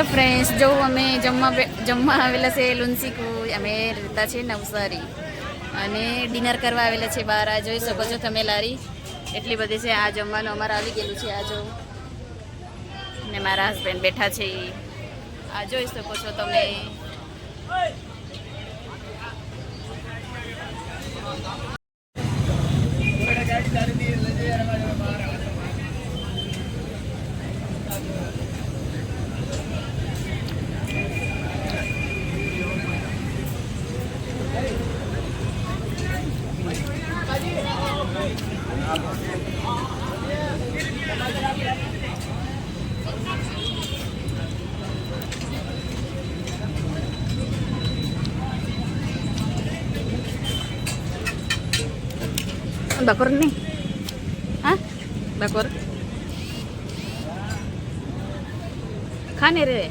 Hello friends, જો અમે જમવા આવેલા છે લુન્સીકુ. અમે રહેતા છે નવસારી અને ડિનર કરવા આવેલા છે બહાર. આ જોઈ શકો છો તમે લારી એટલી બધી છે. આ જમવાનું અમારે આવી ગયેલું છે. આ જો ને મારા હસબન્ડ બેઠા છે. આ જોઈ શકો છો તમે. bakor nih, hah? Bakor? Kane re?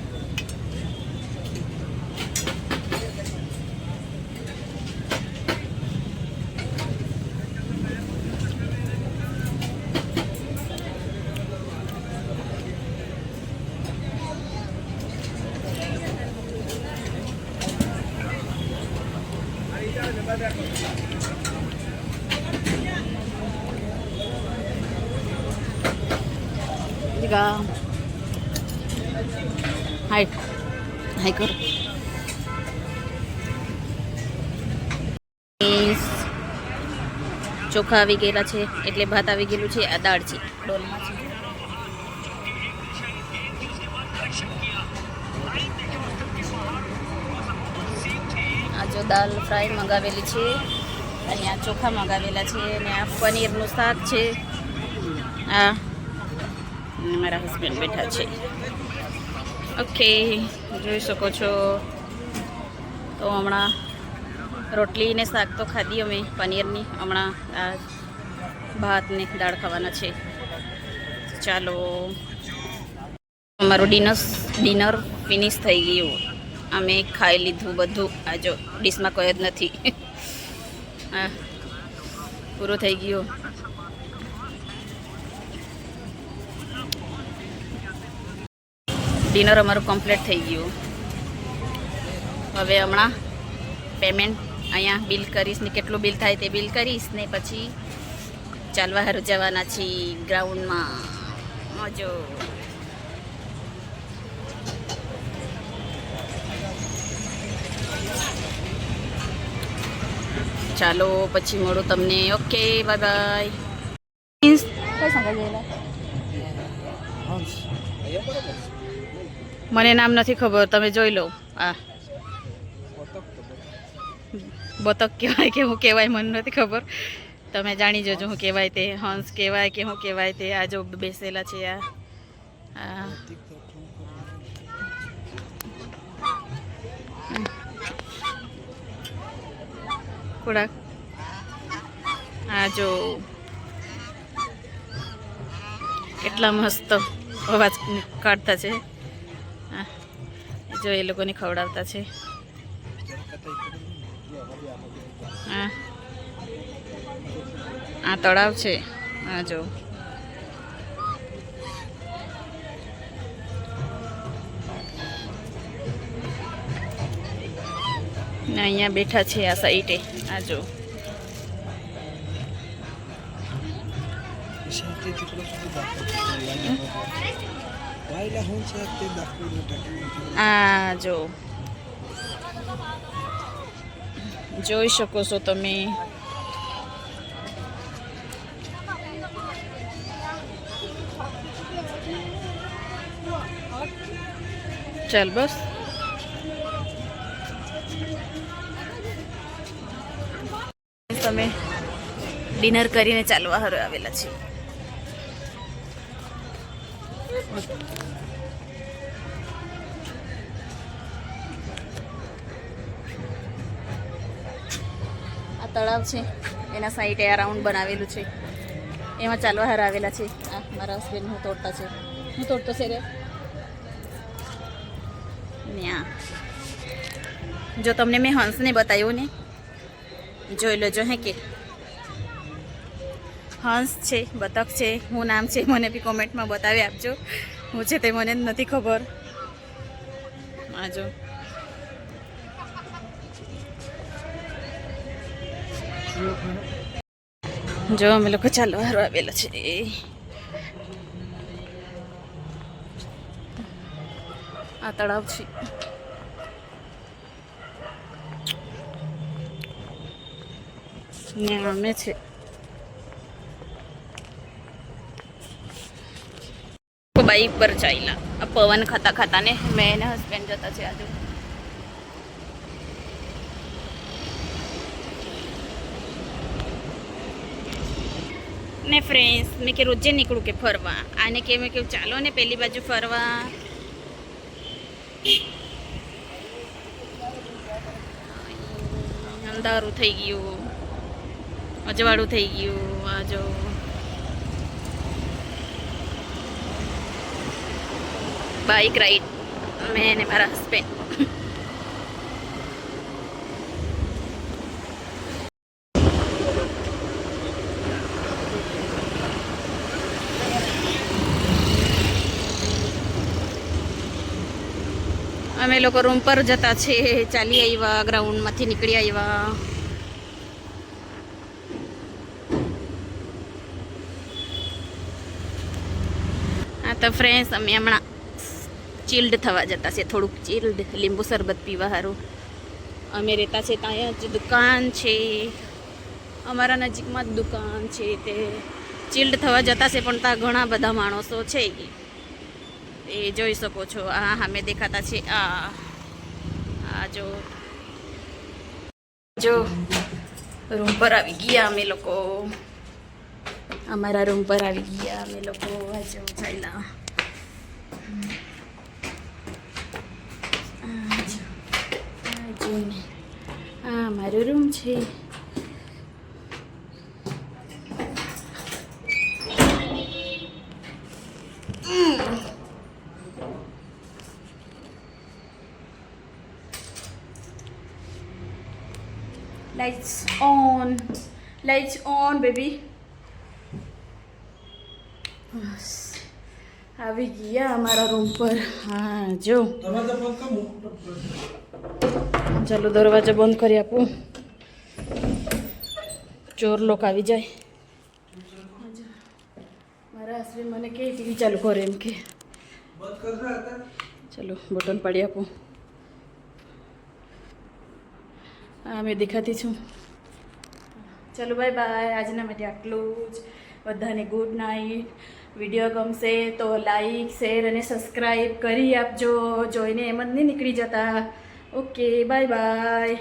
Juga hai hai kor ચોખા આવી ગયેલા છે એટલે ભાત આવી ગયેલું છે. આ દાળ છે ડોલમાં છે. આ જો દાલ ફ્રાય મંગાવેલી છે. અહીંયા ચોખા મંગાવેલા છે અને આ પનીરનું શાક છે. આ મારા હસબન્ડ બેઠા છે. ઓકે, જોઈ શકો છો. તો હમણાં રોટલી ને શાક તો ખાધી અમે પનીરની. હમણાં આ ભાત ને દાળ ખાવાના છે. ચાલો, અમારું ડિનર ફિનિશ થઈ ગયું. અમે ખાઈ લીધું બધું. આ જો ડીશમાં કોઈ જ નથી. હા, પૂરું થઈ ગયું. ડિનર અમારું કમ્પ્લીટ થઈ ગયું. હવે હમણાં પેમેન્ટ અહીંયા બિલ કરીશ ને કેટલું બિલ થાય તે બિલ કરીશ ને પછી ચાલવા હારું જવાના છીએ ગ્રાઉન્ડમાં. જો ચાલો પછી મળું તમને. Okay, bye bye. કઈ સંગા ગયેલા? મને નામ નથી ખબર, તમે જોઈ લો. આ બતક કહેવાય કે હું કહેવાય મને નથી ખબર. તમે જાણી જજો હું કહેવાય તે. હંસ કહેવાય કે હું કહેવાય તે. આ જો બેસેલા છે. આ થોડાક આ જો કેટલા મસ્ત અવાજ કાઢતા છે. જો એ લોકોને ખવડાવતા છે. આ તળાવ છે. આ જો અહીંયા બેઠા છે આ સાઈડે. આ જો આ જો જોઈ શકો છો તમે. ચાલ બસ. તમે ડિનર કરીને ચાલવા હારું આવેલા છે. આ તળાવ છે એના સાઈડે આ રાઉન્ડ બનાવેલું છે. એમાં ચાલવા હારું આવેલા છે. આ મારા હસબન્ડ હું તોડતા છે. હું તોડતો છે રે. જો તમને મેં હંસને બતાવ્યું ને, જોઈ લેજો. હે કે હંસ છે, બતક છે. હું નામ છે મને બી કોમેન્ટમાં બતાવી આપજો. હું છે તે મને નથી ખબર. આ જો અમે લોકો ચાલવા હારું આવેલા છે. આ તળાવ છે. ને અમે છે બાઈક પર ચાલ્યા. આ પવન ખાતા ખાતા ને મેં એના હસબન્ડ જતા છે આજુ. ને ફ્રેન્ડ્સ મેં કે રોજે નીકળું કે ફરવા. આને કે મેં કેવું ચાલો ને પેલી બાજુ ફરવા. અંધારું થઈ ગયું, અજવાળું થઈ ગયું. આ જો બાઈક રાઈડ મેં ને મારા હસબન્ડ. અમે લોકો રૂમ પર જતા છે. ચાલી આવ્યા, ગ્રાઉન્ડમાંથી નીકળી આવ્યા. હા તો ફ્રેન્ડ્સ અમે હમણાં ચિલ્ડ થવા જતા છે. થોડુંક ચિલ્ડ લીંબુ શરબત પીવા સારું. અમે રહેતા છે ત્યાં જ દુકાન છે, અમારા નજીકમાં જ દુકાન છે. તે ચિલ્ડ થવા જતા છે પણ ત્યાં ઘણા બધા માણસો છે. એ જોઈ શકો છો. આ અમે દેખાતા છે. આ જો રૂમ પર આવી ગયા અમે લોકો. અમારા રૂમ પર આવી ગયા અમે લોકો. જો ચાલ્યા. આ મારો રૂમ છે. Lights on baby. આવી ગયા અમારા રૂમ પર. હા જો ચાલો દરવાજો બંધ કરી આપું, ચોર લોકો આવી જાય. મારા હસબન્ડ મને કે ટીવી ચાલુ કરે એમ કે. ચલો બટન પાડી આપું. હા મેં દેખાતી છું. ચલો બાય બાય. આજના માટે આટલું જ. બધાને ગુડ નાઇટ. વિડીયો ગમશે તો લાઈક, શેર અને સબસ્ક્રાઈબ કરી આપજો. જોઈને એમ જ નહીં નીકળી જતા. Okay bye bye.